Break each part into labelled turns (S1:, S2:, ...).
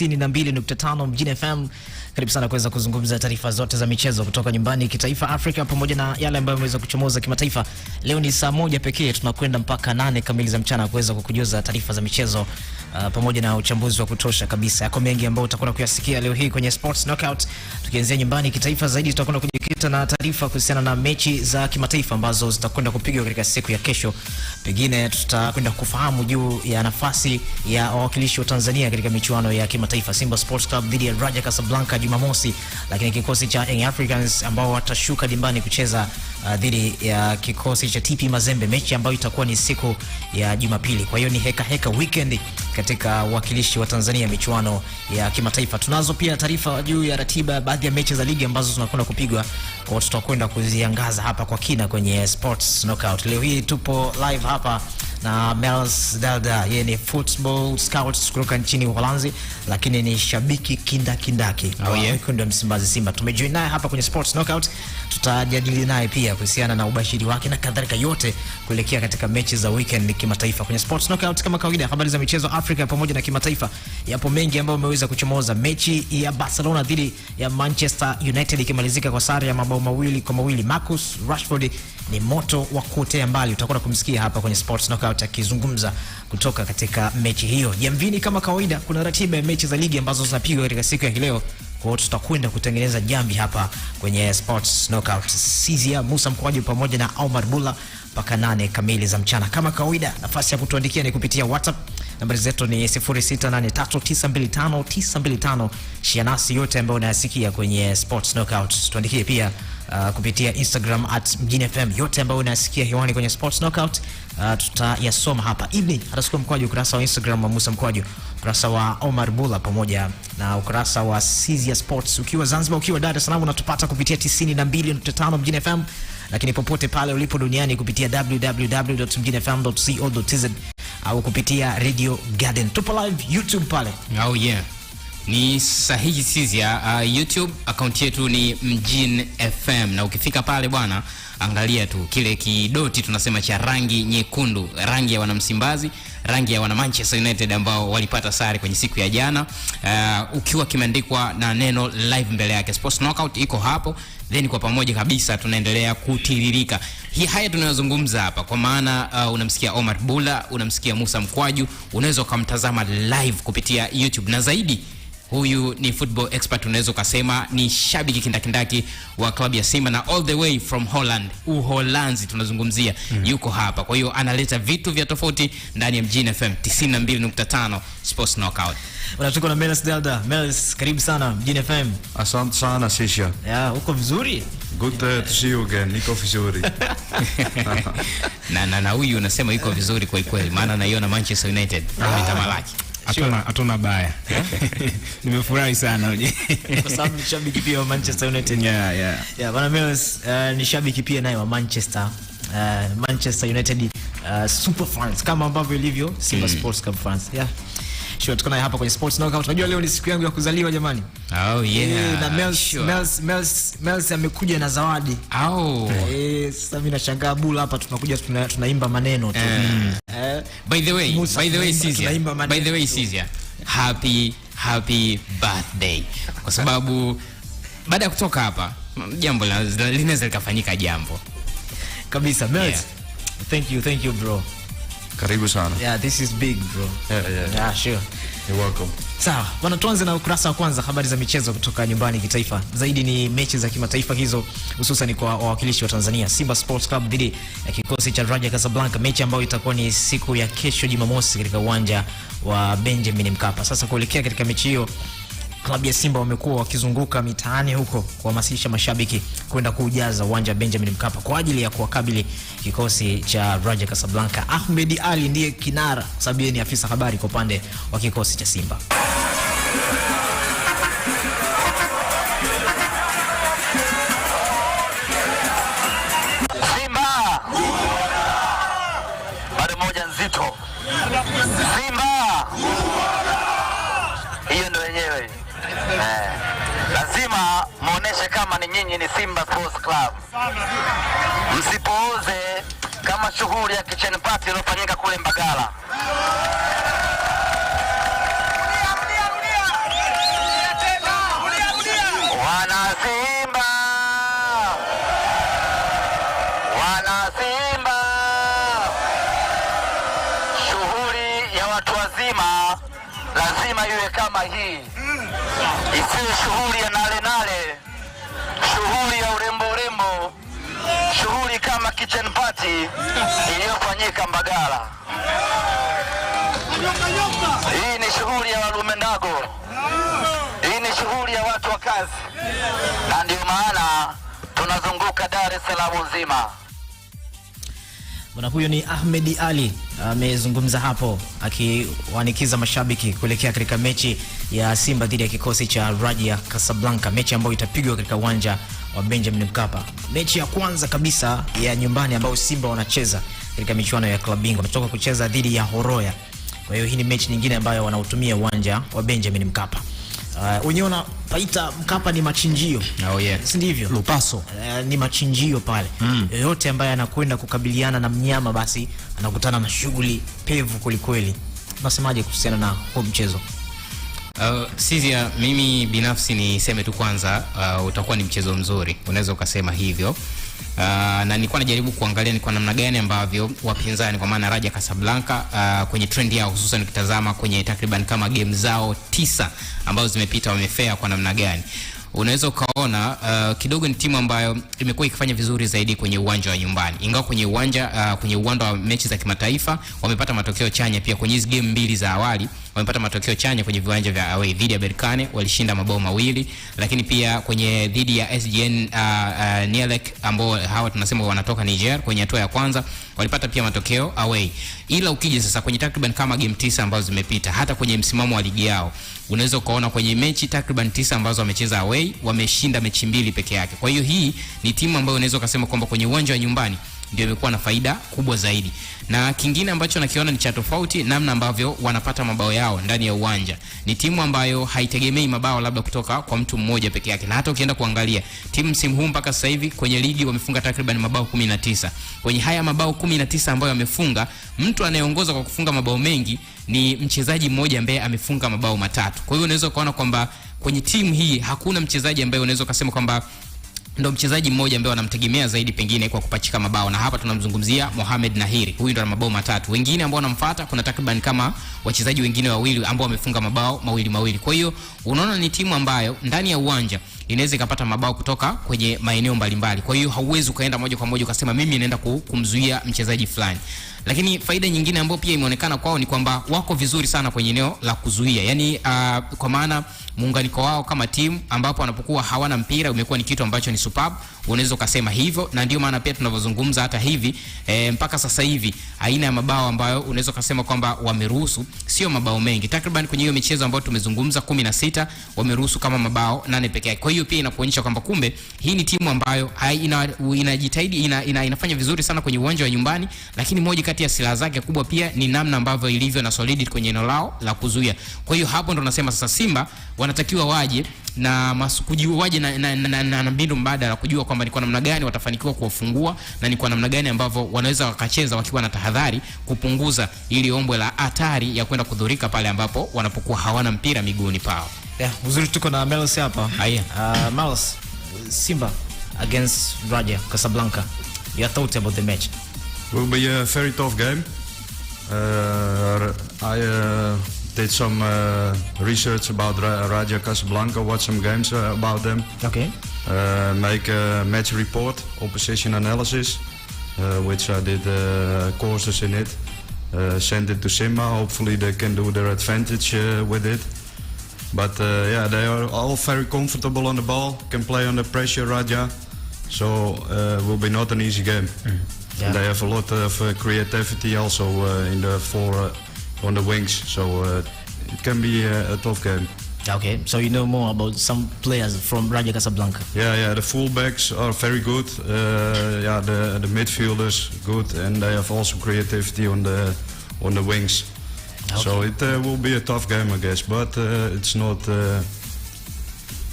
S1: 92.5 Mjini FM. Karibu sana kuweza kuzungumza taarifa zote za michezo kutoka nyumbani kitaifa Afrika pamoja na yale ambayo yameweza kuchomoza kimataifa. Leo ni saa 1 pekee, tunakwenda mpaka 8 kamili za mchana kuweza kukujuza taarifa za michezo pamoja na uchambuzi wa kutosha kabisa. Yako mengi ambayo utakwenda kuyasikia leo hii kwenye Sports Knockout. Tukianzia nyumbani kitaifa zaidi, tutakwenda kujikita na taarifa kuhusiana na mechi za kimataifa ambazo zitakwenda kupigwa katika siku ya kesho. Pengine tutakwenda kufahamu juu ya nafasi ya wawakilishi wa Tanzania katika michuano ya kimataifa. Simba Sports Club dhidi ya Raja Casablanca Jumamosi, lakini kikosi cha Young Africans ambao watashuka dimbani kucheza dhidi ya kikosi cha TP Mazembe, mechi ambayo itakuwa ni siku ya Jumapili. Kwa hiyo ni heka weekend katika wakilishi wa Tanzania michuano ya kimataifa. Tunazo pia taarifa juu ya ratiba baadhi ya mechi za ligi ambazo tunakwenda kupigwa, kwa tutakwenda kuziangaza hapa kwa kina kwenye Sports Knockout. Leo hii tupo live hapa na Mels Delda, yeye ni football scout kutoka nchini Mholanzi, lakini ni shabiki kindaki kundi wa Msimbazi Simba. Tumejoin naye hapa kwenye Sports Knockout, tutajadili naye pia kuhusiana na ubashiri wake na kadhalika, yote kuelekea katika mechi za weekend kimataifa. Kwenye Sports Knockout kama kawaida, habari za michezo Afrika pamoja na kimataifa. Yapo mengi ambayo umeweza kuchomoza. Mechi ya Barcelona dhidi ya Manchester United ikimalizika kwa sare ya mabao 2-2. Marcus Rashford ni moto wa kuotea mbali, utakwenda kumsikia hapa kwenye Sports Knockout akizungumza kutoka katika mechi hiyo. Jamvini kama kawaida, kuna ratiba ya mechi za ligi ambazo zinapigwa katika siku ya leo, kwa hiyo tutakwenda kutengeneza jambi hapa kwenye Sports Knockout. Sizia Musa Mkwaju pamoja na Omar Bula mpaka 8 kamili za mchana. Kama kawaida, nafasi ya kutuandikia ni kupitia WhatsApp. Nambari zetu ni 0683925925. Shianasi yote ambayo unayasikia kwenye Sports Knockout. Tuandikie pia kupitia Instagram @mjinifm, yote ambayo unasikia hewani kwenye Sports Knockout tutayasoma hapa. Hivi atachukua Mkwaju, ukurasa wa Instagram wa Musa Mkwaju, ukurasa wa Omar Bula pamoja na ukurasa wa Sizia Sports. Ukiwa Zanzibar, ukiwa Dar es Salaam, unatupata kupitia 92.5 Mjini FM, lakini popote pale ulipo duniani kupitia www.mjinfm.co.tz au kupitia Radio Garden. Tupo live YouTube pale.
S2: Oh yeah. Ni sahihi Sizia, YouTube account yetu ni Mjin FM, na ukifika pale bwana, angalia tu kile kidoti tunasema cha rangi nyekundu, rangi ya wanamsimbazi, rangi ya wana Manchester United ambao walipata sare kwenye siku ya jana, ukiwa kimeandikwa na neno live mbele yake. Sports Knockout iko hapo, then kwa pamoja kabisa tunaendelea kutiririka. Haya tunayozungumza hapa, kwa maana unamsikia Omar Bula, unamsikia Musa Mkwaju, unaweza kumtazama live kupitia YouTube, na zaidi huyu ni football expert, unaweza kusema ni shabiki kindakindaki wa klabu ya Simba, na all the way from Holland, Mholanzi tunazungumzia, yuko hapa. Kwa hiyo analeta vitu vya tofauti ndani ya Mjini FM 92.5 Sports Knockout.
S1: Unatoka na Mels Delda. Mels, karibu sana Mjini FM.
S3: Asante sana Sisha.
S1: Yeah, uko vizuri?
S3: Good to see you again. Niko vizuri.
S2: na huyu unasema yuko vizuri kwa kweli, maana naiona Manchester United ametamalaki.
S4: Hatuna baya. Nimefurahi sana
S1: kwa sababu ni shabiki pia wa Manchester United. Yeah, bwana Mels ni shabiki pia naye wa Manchester United super fans kama ambavyo ilivyo Simba Sports Club fans. Yeah. Sure, tuko naye hapa kwenye Sports Knockout. Unajua leo ni siku yangu ya kuzaliwa jamani.
S2: Oh yeah.
S1: Na Mels amekuja na zawadi. Sasa mimi nashangaa Bula hapa tunakuja tunaimba maneno tu.
S2: By the way Sizia, happy birthday. Kwa sababu baada ya kutoka hapa jambo linaweza likafanyika jambo
S1: kabisa. Mels, thank you bro.
S3: Karibu sana.
S1: Yeah, this is big bro. Yeah, sure.
S3: You're welcome.
S1: Sawa, bwana, tuanze na ukurasa wa kwanza, habari za michezo kutoka nyumbani kitaifa. Zaidi ni mechi za kimataifa hizo, hususan kwa wawakilishi wa Tanzania. Simba Sports Club dhidi ya kikosi cha Raja Casablanca, mechi ambayo itakuwa ni siku ya kesho Jumamosi katika uwanja wa Benjamin Mkapa. Sasa kuelekea katika mechi hiyo, klabu ya Simba wamekuwa wakizunguka mitaani huko kuhamasisha mashabiki kwenda kuujaza uwanja wa Benjamin Mkapa kwa ajili ya kuwakabili kikosi cha Raja Casablanca. Ahmed Ali ndiye kinara, sababu yeye ni afisa habari kwa upande wa kikosi cha Simba.
S5: Simba bado moja nzito. Simba hiyo ndio yenyewe. Lazima muoneshe kama ni nyinyi ni Simba Sports Club. Msipouze kama shughuli ya kitchen party iliyofanyika kule Mbagala. Simba, wana Simba, shughuli ya watu wazima lazima iwe kama hii, isiwe shughuli ya nale nale, shughuli ya urembo, shughuli kama kitchen party iliyofanyika Mbagala. Hii ni shughuli ya walume ndago, hii ni shughuli ya watu wa kazi, na ndio maana tunazunguka Dar es Salaam nzima.
S1: Bwana huyo ni Ahmed Ali amezungumza hapo akiwanikiza mashabiki kuelekea katika mechi ya Simba dhidi ya kikosi cha Raja Casablanca, mechi ambayo itapigwa katika uwanja wa Benjamin Mkapa. Mechi ya kwanza kabisa ya nyumbani ambayo Simba wanacheza katika michuano ya klabu bingwa, wanatoka kucheza dhidi ya Horoya. Kwa hiyo hii ni mechi nyingine ambayo wanautumia uwanja wa Benjamin Mkapa. Unaona paita Mkapa ni machinjio.
S2: Oh yeah.
S1: Si ndivyo?
S4: Lupaso.
S1: Ni machinjio pale. Yoyote ambaye anakwenda kukabiliana na mnyama basi anakutana na shughuli pevu kulikweli. Unasemaje kuhusiana na huo mchezo?
S2: Sizia, mimi binafsi niseme tu kwanza, utakuwa ni mchezo mzuri, unaweza ukasema hivyo. Na nilikuwa najaribu kuangalia ni kwa namna gani ambavyo wapinzani kwa maana Raja Casablanca kwenye trend yao, hususan ukitazama kwenye takriban kama game zao 9 ambazo zimepita wamefea kwa namna gani. Unaweza ukaona kidogo ni timu ambayo imekuwa ikifanya vizuri zaidi kwenye uwanja wa nyumbani, ingawa kwenye uwanja wa mechi za kimataifa wamepata matokeo chanya pia. Kwenye hizo game mbili za awali wamepata matokeo chanya kwenye viwanja vya away. Dhidi ya Berkane walishinda mabao 2, lakini pia kwenye dhidi ya SGN Nielek ambao hawa tunasema wanatoka Niger, kwenye hatua ya kwanza walipata pia matokeo away. Ila ukija sasa kwenye takriban kama game 9 ambazo zimepita, hata kwenye msimamo wa ligi yao unaweza kuona kwenye mechi takriban 9 ambazo wamecheza away wameshinda mechi 2 peke yake. Kwa hiyo hii ni timu ambayo unaweza kusema kwamba kwenye uwanja wa nyumbani ndio imekuwa na faida kubwa zaidi. Na kingine ambacho nakiona ni cha tofauti, namna ambavyo wanapata mabao yao ndani ya uwanja. Ni timu ambayo haitegemei mabao labda kutoka kwa mtu mmoja peke yake. Na hata ukienda kuangalia timu msimu huu mpaka sasa hivi kwenye ligi wamefunga takriban mabao 19. Kwenye haya mabao 19 ambayo wamefunga, mtu anayeongoza kwa kufunga mabao mengi ni mchezaji mmoja ambaye amefunga mabao 3. Kwa hiyo unaweza kuona kwamba kwenye timu hii hakuna mchezaji ambaye unaweza kusema kwamba ndo mchezaji mmoja ambaye wanamtegemea zaidi pengine kwa kupachika mabao, na hapa tunamzungumzia Mohamed Nahiri. Huyu ndo ana mabao 3. Wengine ambao wanamfuata kuna takriban kama wachezaji wengine wawili ambao wamefunga mabao mawili. Kwa hiyo unaona ni timu ambayo ndani ya uwanja inaweza ikapata mabao kutoka kwenye maeneo mbalimbali. Kwa hiyo hauwezi ukaenda moja kwa moja ukasema mimi naenda kumzuia mchezaji fulani. Lakini faida nyingine ambayo pia imeonekana kwao ni kwamba wako vizuri sana kwenye eneo la kuzuia. Yaani kwa maana muunganiko wao kama timu ambapo wanapokuwa hawana mpira umekuwa ni kitu ambacho ni superb, unaweza kusema hivyo. Na ndio maana pia tunavyozungumza hata hivi mpaka sasa hivi aina ya mabao ambayo unaweza kusema kwamba wameruhusu sio mabao mengi. Takriban kwenye hiyo michezo ambayo tumezungumza 16 wameruhusu kama mabao 8 pekee yake. Kwa hiyo pia inakuonyesha kwamba kumbe hii ni timu ambayo inajitahidi inafanya vizuri sana kwenye uwanja wa nyumbani, lakini moja kati ya silaha zake kubwa pia ni namna ambavyo ilivyo na solidity kwenye eneo lao la kuzuia. Kwa hiyo hapo ndo nasema sasa Simba wanatakiwa waje na waje na mbinu mbadala kujua kwamba ni kwa namna gani watafanikiwa kuwafungua na ni kwa namna gani ambavyo wanaweza wakacheza wakiwa na tahadhari kupunguza ili ombwe la hatari ya kwenda kudhurika pale ambapo wanapokuwa hawana mpira miguuni pao.
S1: Yeah, uzuri tuko na Melos hapa. Melos, Simba against Raja Casablanca. Your thoughts about the match?
S3: Will be a very tough game. I did some research about Raja Casablanca, watch some games about them.
S1: Okay.
S3: Make a match report, opposition analysis, which I did courses in it. Send it to Simba. Hopefully they can do their advantage with it. But yeah, they are all very comfortable on the ball, can play under pressure, Raja. So will be not an easy game.
S1: Yeah.
S3: They have a lot of creativity also in the on the wings. So it can be a tough game.
S1: Okay, so you know more about some players from Raja Casablanca.
S3: Yeah, the fullbacks are very good. Yeah, the midfielders good, and they have also creativity on the wings. Okay. So it will be a tough game, I guess, but it's not.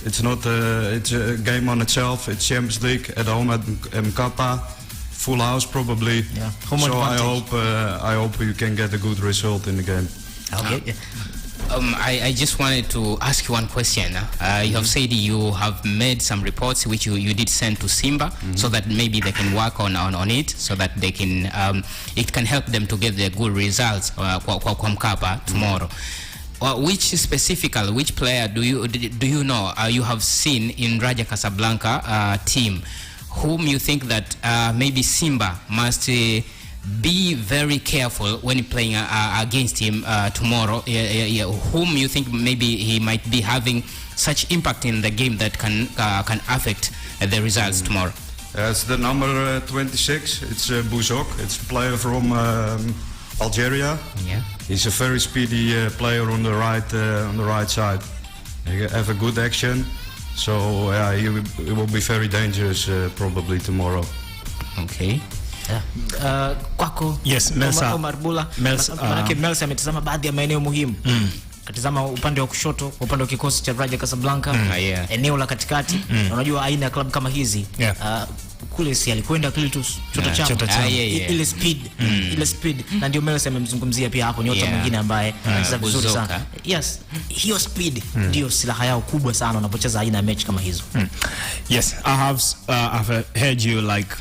S3: It's a game on itself. It's Champions League at home at Mkapa, full house probably.
S1: Yeah. Home
S3: so
S1: advantage.
S3: I hope you can get a good result in the game.
S1: Okay.
S2: I just wanted to ask you one question. You have said you have made some reports which you did send to Simba, so that maybe they can work on it, so that they can it can help them to get the good results kwa Mkapa tomorrow. Which player do you know you have seen in Raja Casablanca team whom you think that maybe Simba must be very careful when playing against him tomorrow? Whom you think maybe he might be having such impact in the game that can affect the results tomorrow?
S3: It's the number 26. It's Bouzok. It's a player from Algeria.
S2: Yeah.
S3: He's a very speedy player on the right side. He have a good action, so he will be very dangerous probably tomorrow.
S2: Okay.
S1: Kwako.
S4: Yes, Melsa.
S1: Omar Bula.
S4: Melsa,
S1: Melsa ametazama baadhi ya maeneo muhimu. Katazama upande wa kushoto, upande wa kikosi cha Raja Casablanca, eneo la katikati. Unajua aina ya club kama hizi, kule si alikwenda Clitus Chota Chama. Ile speed na ndio Melsa amemzungumzia pia hapo, nyota mwingine ambaye anacheza vizuri sana. Yes, hiyo speed ndio silaha yao kubwa sana wanapocheza aina ya mechi kama hizo.
S4: Yes, I've heard you like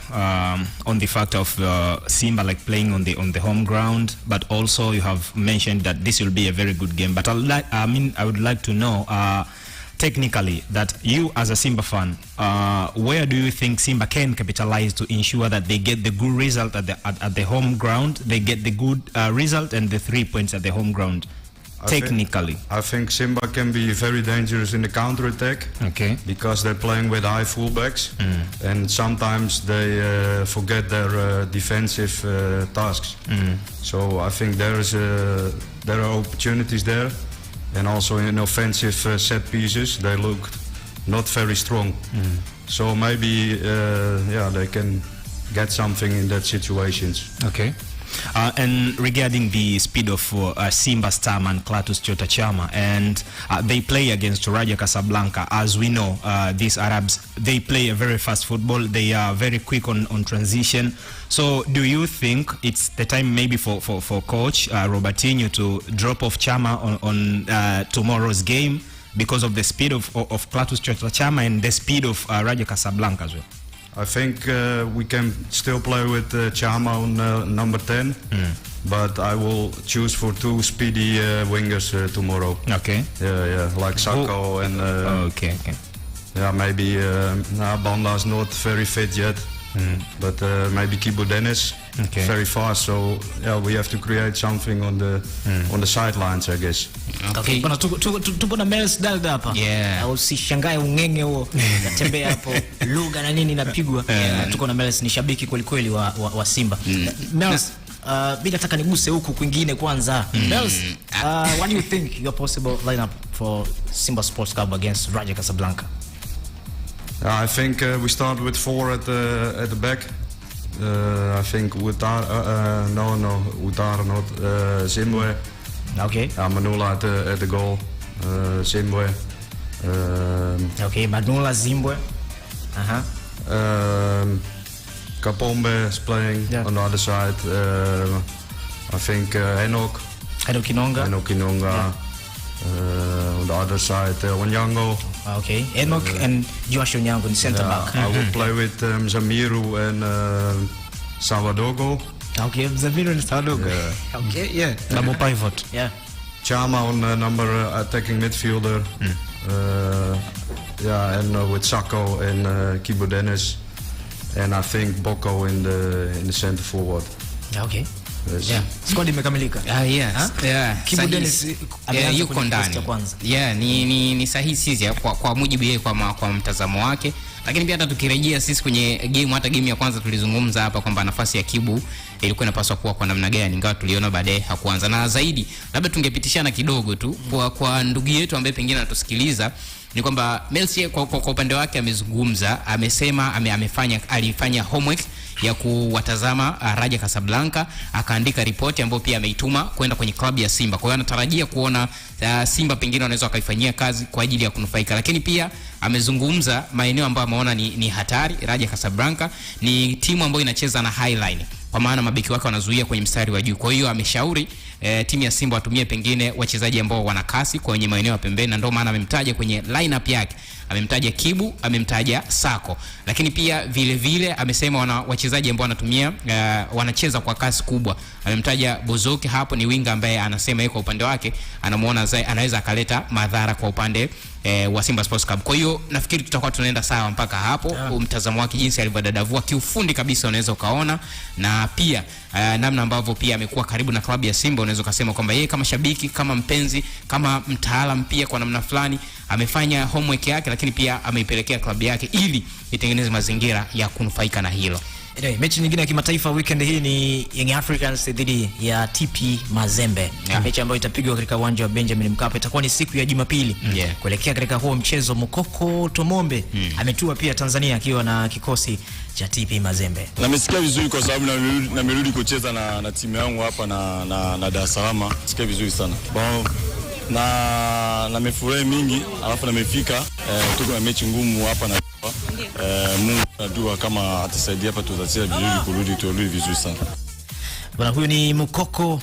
S4: on the fact of Simba like playing on the home ground, but also you have mentioned that this will be a very good game. But I would like to know technically that you as a Simba fan, where do you think Simba can capitalize to ensure that they get the good result at the home ground, they get the good result and the 3 points at the home ground? Technically,
S3: I think Simba can be very dangerous in the counter-attack.
S4: Okay.
S3: Because they're playing with high fullbacks, and sometimes they forget their defensive tasks. So I think there are opportunities there, and also in offensive set pieces they look not very strong. So maybe they can get something in that situations.
S4: Okay. And regarding the speed of Simba starman Clatous Chota Chama, and they play against Raja Casablanca. As we know, these Arabs, they play a very fast football. They are very quick on transition. So do you think it's the time maybe for coach Robertinho to drop off Chama on tomorrow's game because of the speed of Clatous Chota Chama and the speed of Raja Casablanca as well?
S3: I think we can still play with Chama on number 10, but I will choose for two speedy wingers tomorrow.
S4: Okay.
S3: Yeah, like Sako and
S4: okay.
S3: Yeah, maybe Banda's not very fit yet, but maybe Kibo Dennis, very fast. So yeah, we have to create something on the sidelines, I guess.
S2: Okay.
S1: Bwana tupo na Mels Dalda hapa. Usishangae ungenge huo natembea hapo lugha na nini inapigwa. Tuko na Mels, ni shabiki kweli kweli wa Simba. Mels, bila nataka niguse huku kwingine kwanza. Mels, what do you think your possible lineup for Simba Sports Club against Raja Casablanca?
S3: I think we start with 4 at the back. I think Utara not Zimbwe.
S1: Okay.
S3: Manula at the goal. Zimbwe.
S1: Okay, Manula, Zimbwe.
S3: Kapombe is playing on the other side. I think Enoch Inonga. On the other side, Onyango.
S1: Okay, Enoch and Josh Onyango in center back.
S3: I will play with Zamiru and Sawadogo.
S1: Okay, Zamiru and Sawadogo.
S3: Yeah.
S1: Okay, yeah.
S4: Double pivot.
S1: Yeah.
S3: Chama on number attacking midfielder. And with Sako and Kibo Dennis. And I think Boko in the center forward.
S1: Okay.
S3: Yes.
S1: Yeah. Squad imekamilika.
S2: Yes. Yeah.
S1: Kibu Dennis
S2: yuko ndani. Yeah, ni sahihi sisi kwa mujibu yeye kwa mtazamo wake. Lakini pia hata tukirejea sisi kwenye hata game ya kwanza tulizungumza hapa kwamba nafasi ya Kibu ilikuwa inapaswa kuwa kwa namna gani, ingawa tuliona baadaye hakuanza. Na zaidi labda tungepitishana kidogo tu kwa ndugu yetu ambaye pengine anatusikiliza ni kwamba Melsi kwa upande wake amezungumza, amesema alifanya homework ya kuwatazama Raja Casablanca, akaandika ripoti ambayo pia ameituma kwenda kwenye klabu ya Simba. Kwa hiyo anatarajia kuona Simba pengine wanaweza wakaifanyia kazi kwa ajili ya kunufaika. Lakini pia amezungumza maeneo ambayo ameona ni hatari. Raja Casablanca ni timu ambayo inacheza na high line. kwa maana mabeki wake wanazuia kwenye mstari wa juu. Kwa hiyo ameshauri timu ya Simba watumie pengine wachezaji ambao wana kasi kwenye maeneo ya pembeni, na ndio maana amemtaja kwenye lineup yake. Amemtaja Kibu, amemtaja Sako. Lakini pia vile vile amesema wana wachezaji ambao wanatumia wanacheza kwa kasi kubwa. Amemtaja Bozoki, hapo ni winga ambaye anasema yuko upande wake anamuona anaweza akaleta madhara kwa upande wa Simba Sports Club. Kwa hiyo nafikiri tutakuwa tunaenda sawa mpaka hapo. Mtazamo wake jinsi alivyodadavua kiufundi kabisa unaweza ukaona, na pia namna ambavyo pia amekuwa karibu na klabu ya Simba, unaweza kusema kwamba yeye kama shabiki, kama mpenzi, kama mtaalam pia kwa namna fulani amefanya homework yake, lakini pia ameipelekea klabu yake ili itengeneze mazingira ya kunufaika na hilo.
S1: Anyway, mechi nyingine ya kimataifa weekend hii ni Young Africans dhidi ya TP Mazembe. Mechi ambayo itapigwa katika uwanja wa Benjamin Mkapa. Itakuwa ni siku ya Jumapili. Kuelekea katika huo mchezo, Mukoko Tomombe ametua pia Tanzania akiwa na kikosi cha TP Mazembe.
S6: Namesikia vizuri kwa sababu namerudi kucheza na timu yangu hapa na Dar es Salaam. Sikia vizuri sana. Na nimefurahi mingi, alafu nimefika tuko na mechi ngumu hapa na Mungu anajua kama atasaidia hapa tutacheza vizuri turudi vizuri sana.
S1: Bwana huyu ni Mukoko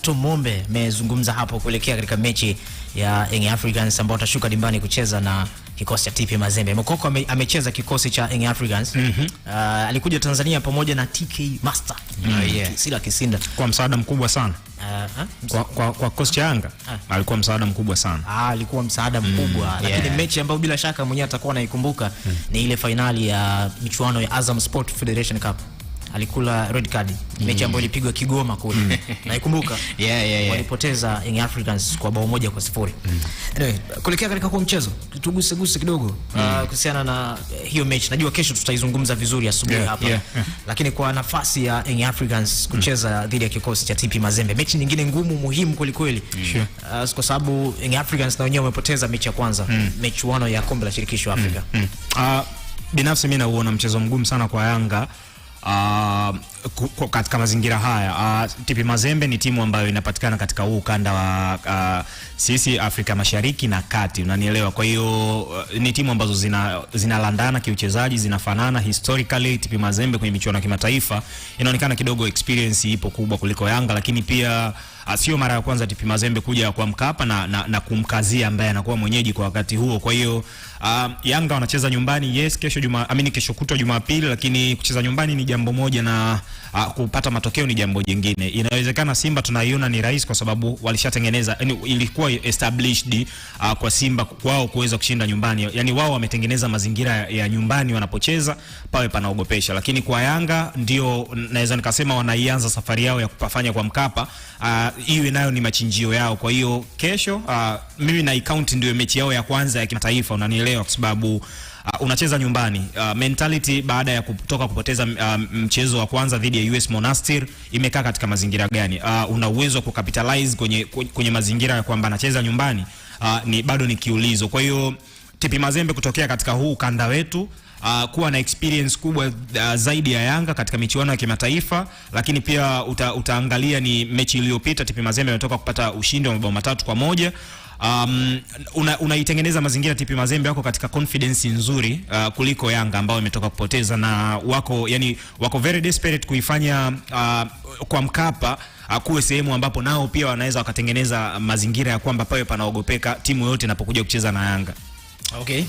S1: Tomombe amezungumza hapo kuelekea katika mechi ya Young Africans ambao watashuka dimbani kucheza na kikosi cha TP Mazembe. Mukoko amecheza kikosi cha Young Africans. Alikuja Tanzania pamoja na TK Master. Sila Kisinda
S4: kwa msaada mkubwa sana. Kwa kikosi cha Yanga alikuwa msaada mkubwa sana.
S1: Alikuwa msaada mkubwa. Lakini mechi ambayo bila shaka mwenyewe atakuwa anaikumbuka ni ile finali ya michuano ya Azam Sport Federation Cup. Alikula red card. Mechi ambayo ilipigwa Kigoma kule. Naikumbuka. Walipoteza Young Africans kwa bao 1-0. Anyway, kuelekea katika huo mchezo, tuguse kidogo kuhusiana na hiyo mechi. Najua kesho tutaizungumza vizuri asubuhi hapa. Lakini kwa nafasi ya Young Africans kucheza dhidi ya kikosi cha TP Mazembe, mechi nyingine ngumu muhimu kweli. Kwa sababu Young Africans na wenyewe wamepoteza mechi ya kwanza, mechi wano ya kombe la shirikisho Afrika.
S4: Binafsi mimi nauona mchezo mgumu sana kwa Yanga. Katika mazingira haya TP Mazembe ni timu ambayo inapatikana katika huu ukanda wa sisi Afrika Mashariki na Kati, unanielewa? Kwa hiyo ni timu ambazo zinalandana kiuchezaji, zinafanana historically. TP Mazembe kwenye michuano ya kimataifa inaonekana kidogo experience ipo kubwa kuliko Yanga, lakini pia sio mara ya kwanza TP Mazembe kuja kwa Mkapa na kumkazia ambaye anakuwa mwenyeji kwa wakati huo. Kwa hiyo Yanga wanacheza nyumbani, kesho kutwa Jumapili, lakini kucheza nyumbani ni jambo moja na kupata matokeo ni jambo jingine. Inawezekana Simba tunaiona ni rahisi kwa sababu walishatengeneza, yani ilikuwa established kwa Simba kwao kuweza kushinda nyumbani. Yani wao wametengeneza mazingira ya nyumbani wanapocheza pawe panaogopesha. Lakini kwa Yanga ndio naweza nikasema wanaianza safari yao ya kupafanya kwa Mkapa. Iwe nayo ni machinjio yao. Kwa hiyo kesho mimi na account ndio mechi yao ya kwanza ya kimataifa, unanielewa? Kwa sababu unacheza nyumbani. Mentality baada ya kutoka kupoteza mchezo wa kwanza dhidi ya US Monastir imekaa katika mazingira gani? Una uwezo kukapitalize kwenye mazingira ya kwamba anacheza nyumbani? Ni bado ni kiulizo. Kwa hiyo TP Mazembe kutokea katika huu ukanda wetu kuwa na experience kubwa zaidi ya Yanga katika michuano ya kimataifa, lakini pia utaangalia ni mechi iliyopita TP Mazembe ametoka kupata ushindi wa mabao 3-1. Unaitengeneza mazingira TP Mazembe wako katika confidence nzuri kuliko Yanga ambao imetoka kupoteza, na wako very desperate kuifanya kwa Mkapa kuwe sehemu ambapo nao pia wanaweza wakatengeneza mazingira ya kwamba pawe panaogopeka timu yote inapokuja kucheza na Yanga.
S1: Okay.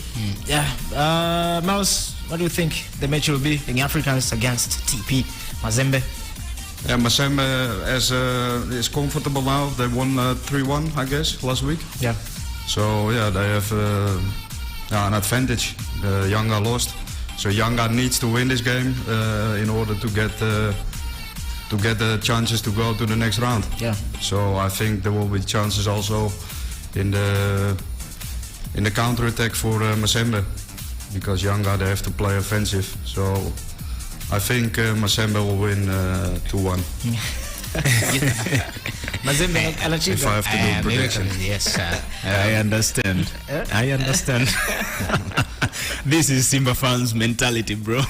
S1: Mouse, what do you think the match will be? Young Africans against TP Mazembe.
S3: Mazembe is comfortable now. They won 3-1, I guess, last week. So they have an advantage. Yanga lost, so Yanga needs to win this game in order to get the chances to go to the next round. So I think there will be chances also in the counter attack for Mazembe, because Yanga, they have to play offensive. So I think Mazembe will win 2-1.
S1: Mazembe anacheza.
S3: If I have to do predictions.
S2: Yes,
S4: I understand. I understand. This is Simba fans mentality, bro.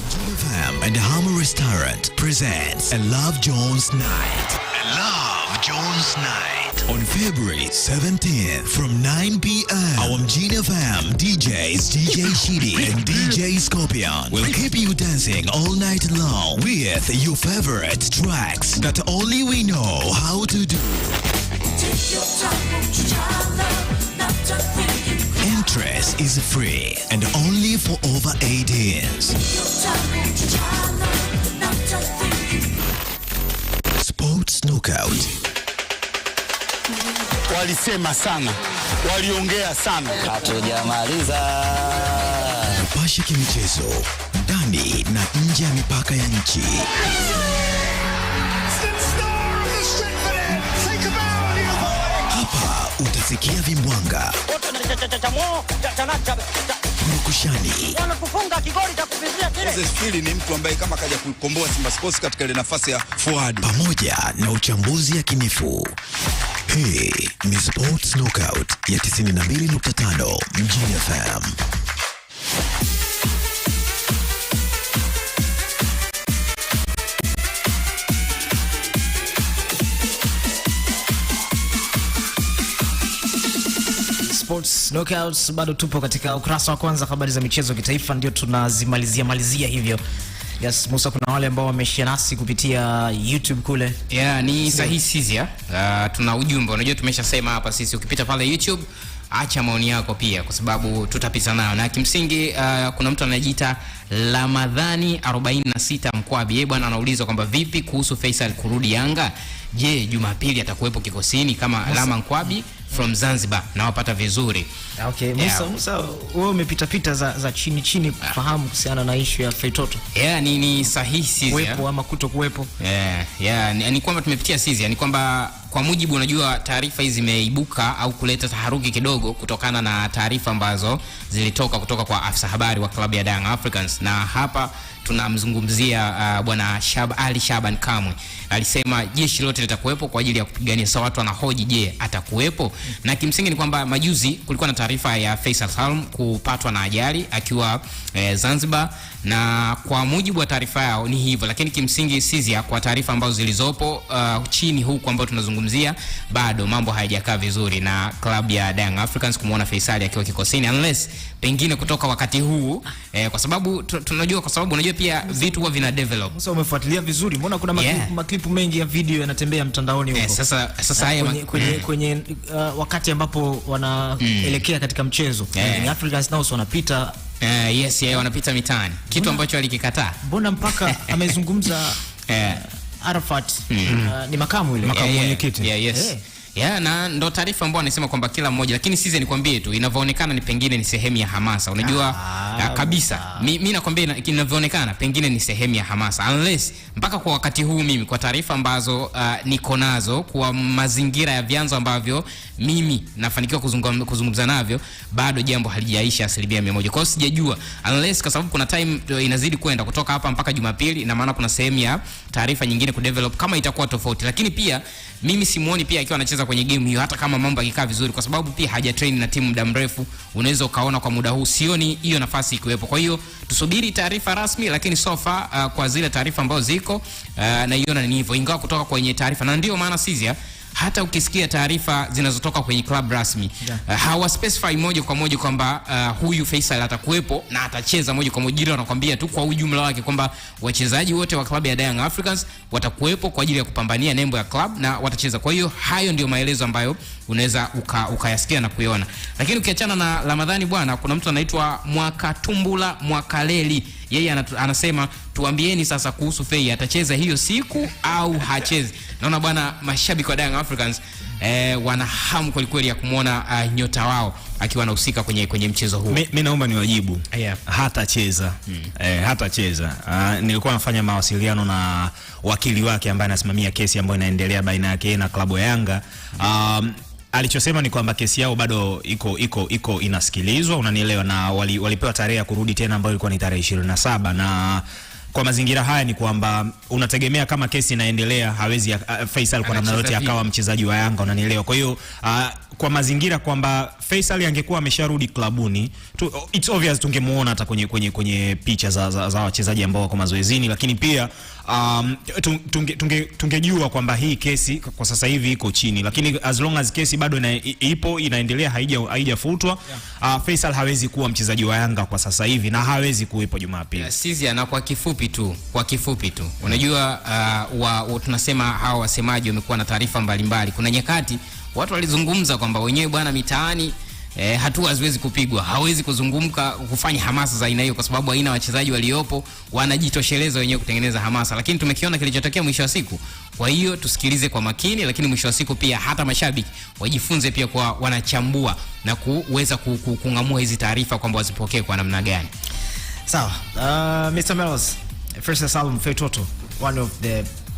S7: GFM and Hammer Restaurant presents a Love Jones night. A Love Jones Jones Night on February 17th from 9 p.m. Our Mjini FM DJs DJ Shidi and DJ Scorpion will keep you dancing all night long with your favorite tracks that only we know how to do. Interest is free and only for over 18s. Sports Knockout.
S8: Walisema sana, waliongea sana,
S5: hatujamaliza.
S7: Kupasha kimichezo ndani na nje ya mipaka ya nchi. Hapa utasikia vimbwanga, mkushani.
S9: Wanakufunga kigoli cha kupizia kile.
S8: Zesfili ni mtu ambaye kama kaja kukomboa Simba Sports katika ile nafasi ya forward.
S7: Pamoja na uchambuzi yakinifu. Hii ni Sports Knockout ya 92.5 Mjini FM.
S1: Sports Knockouts, bado tupo katika ukurasa wa kwanza, habari za michezo kitaifa ndio tunazimalizia hivyo. Yes, Musa, kuna wale ambao wameshare nasi kupitia YouTube kule.
S2: Yeah, ni sahihi Sizia. Tuna ujumbe. Unajua tumeshasema hapa sisi ukipita pale YouTube acha maoni yako pia kwa sababu tutapita nayo. Na kimsingi kuna mtu anajiita Ramadhani 46 Mkwabi. Yeye bwana anauliza kwamba vipi kuhusu Feisal kurudi Yanga? Je, Jumapili atakuwepo kikosini kama Lama Mkwabi from Zanzibar? Na wapata vizuri.
S1: Okay, Musa, wewe umepita za chini kufahamu kuhusiana na issue ya Feitoto.
S2: Yeah, ni sahihi Sizia.
S1: Kuwepo ama kutokuwepo.
S2: Yeah, ni kwamba tumepitia Sizia, ni kwamba kwa mujibu, unajua taarifa hizi zimeibuka au kuleta taharuki kidogo kutokana na taarifa ambazo zilitoka kutoka kwa afisa habari wa klabu ya Young Africans, na hapa tunamzungumzia bwana Ali Shaban Kamwe. Alisema jeshi lote litakuwepo kwa ajili ya kupigania. Sasa watu wanahoji, je, atakuwepo? Na kimsingi ni kwamba majuzi kulikuwa na taarifa ya Feisal Salum kupatwa na ajali akiwa Zanzibar, na kwa mujibu wa taarifa yao ni hivyo, lakini kimsingi Sizia, kwa taarifa ambazo zilizopo chini huku ambao tunazungumzia, bado mambo hayajakaa vizuri na klabu ya Young Africans kumuona Feisal akiwa kikosini, unless pengine kutoka wakati huu kwa sababu tunajua, kwa sababu unajua pia vitu huwa vina develop.
S1: Sasa umefuatilia vizuri, mbona kuna maklipu mengi ya video yanatembea mtandaoni huko?
S2: Sasa haya
S1: kwenye wakati ambapo wanaelekea katika mchezo, Young Africans nao wanapita
S2: yes, wanapita mitaani, kitu ambacho alikikataa.
S1: Mbona mpaka amezungumza Arafat ni makamu mwenyekiti.
S2: Yes. Yeah, na ndo taarifa ambayo anasema kwamba kila mmoja, lakini sisi nikwambie tu inavyoonekana ni pengine ni sehemu ya hamasa. Unajua kabisa mimi nakwambia inavyoonekana pengine ni sehemu ya hamasa, unless mpaka kwa wakati huu mimi kwa taarifa ambazo niko nazo kwa mazingira ya vyanzo ambavyo mimi nafanikiwa kuzungumza navyo, bado jambo halijaisha 100%. Kwa hiyo sijajua, unless kwa sababu kuna time inazidi kwenda kutoka hapa mpaka Jumapili, na maana kuna sehemu ya taarifa nyingine kudevelop kama itakuwa tofauti. Lakini pia mimi simuoni pia akiwa anacheza kwenye game hiyo, hata kama mambo yakikaa vizuri, kwa sababu pia hajatrain na timu muda mrefu. Unaweza ukaona kwa muda huu sioni hiyo nafasi ikiwepo. Kwa hiyo tusubiri taarifa rasmi, lakini so far kwa zile taarifa ambazo ziko naiona ni hivyo, ingawa kutoka kwenye taarifa, na ndio maana Sizia hata ukisikia taarifa zinazotoka kwenye club rasmi hawa specify moja kwa moja kwamba huyu Feisal atakuwepo na atacheza moja kwa moja. Wanakuambia tu kwa ujumla wake kwamba wachezaji wote wa klabu ya Young Africans watakuwepo kwa ajili ya kupambania nembo ya club na watacheza. Kwa hiyo hayo ndio maelezo ambayo unaweza ukayasikia na kuiona. Lakini ukiachana na Ramadhani bwana, kuna mtu anaitwa Mwakatumbula Mwakaleli. Yeye anasema tuambieni sasa kuhusu Fei, atacheza hiyo siku au hachezi? Naona bwana mashabiki wa Young Africans wana hamu kweli kweli ya kumuona nyota wao akiwa anahusika kwenye mchezo huu.
S4: Mimi naomba niwajibu. Hatacheza. Hatacheza. Nilikuwa nafanya mawasiliano na wakili wake ambaye anasimamia kesi ambayo inaendelea baina yake na klabu ya Yanga. Alichosema ni kwamba kesi yao bado iko inasikilizwa, unanielewa, na walipewa tarehe ya kurudi tena ambayo ilikuwa ni tarehe 27, na kwa mazingira haya ni kwamba unategemea kama kesi inaendelea hawezi Feisal kwa namna yote akawa mchezaji wa Yanga, unanielewa. Kwa hiyo kwa mazingira kwamba Feisal angekuwa amesharudi klabuni, it's obvious tungemuona hata kwenye picha za wachezaji ambao wako mazoezini, lakini pia tungejua kwamba hii kesi kwa sasa hivi iko chini, lakini as long as kesi bado ipo inaendelea, haijafutwa, Feisal hawezi kuwa mchezaji wa Yanga kwa sasa hivi na hawezi kuwepo Jumapili.
S2: Sizia, na kwa kifupi tu unajua, tunasema hawa wasemaji wamekuwa na taarifa mbalimbali. Kuna nyakati watu walizungumza kwamba wenyewe bwana mitaani hatua haziwezi kupigwa, hawezi kuzungumka kufanya hamasa za aina hiyo kwa sababu haina wachezaji waliopo wanajitosheleza wenyewe kutengeneza hamasa, lakini tumekiona kilichotokea mwisho wa siku. Kwa hiyo tusikilize kwa makini, lakini mwisho wa siku pia hata mashabiki wajifunze pia kwa wanachambua na kuweza kungamua hizi taarifa kwamba wazipokee kwa namna gani.
S1: Sawa. Mr. Melos, Feisal Salum Feitoto, one of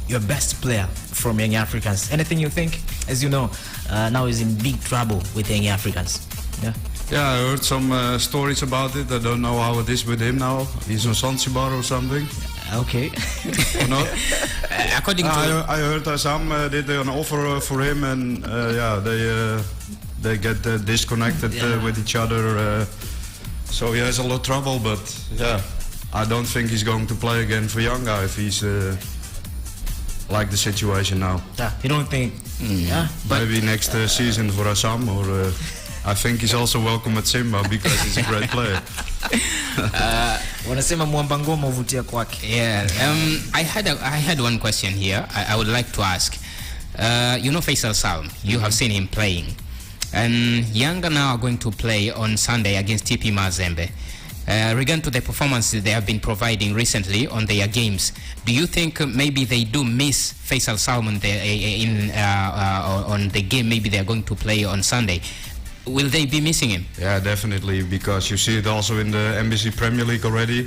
S1: your best player from Young Africans. Anything you think? As you know, now he's in big trouble with Young Africans.
S3: Yeah, I heard some stories about it. I don't know how it is with him now. He's on Zanzibar or something.
S1: Okay.
S3: Or not?
S2: According to
S3: I heard some did an offer for him, and they get disconnected with each other. So he has a lot of trouble, but yeah, I don't think he's going to play again for Yanga if he's like the situation now.
S1: Yeah, you don't think? Yeah,
S3: but maybe next season for Assam, or I think he's also welcome at Simba because he's a great player.
S1: Wanasema mwamba ngoma uvutia kwake.
S2: Yeah. I had one question here. I would like to ask. You know Feisal Salum, you have seen him playing, and Yanga now are going to play on Sunday against TP Mazembe. Regarding to the performances they have been providing recently on their games, do you think maybe they do miss Feisal Salum on the game maybe they are going to play on Sunday? Will they be missing him?
S3: Yeah, definitely, because you see it also in the NBC Premier League already.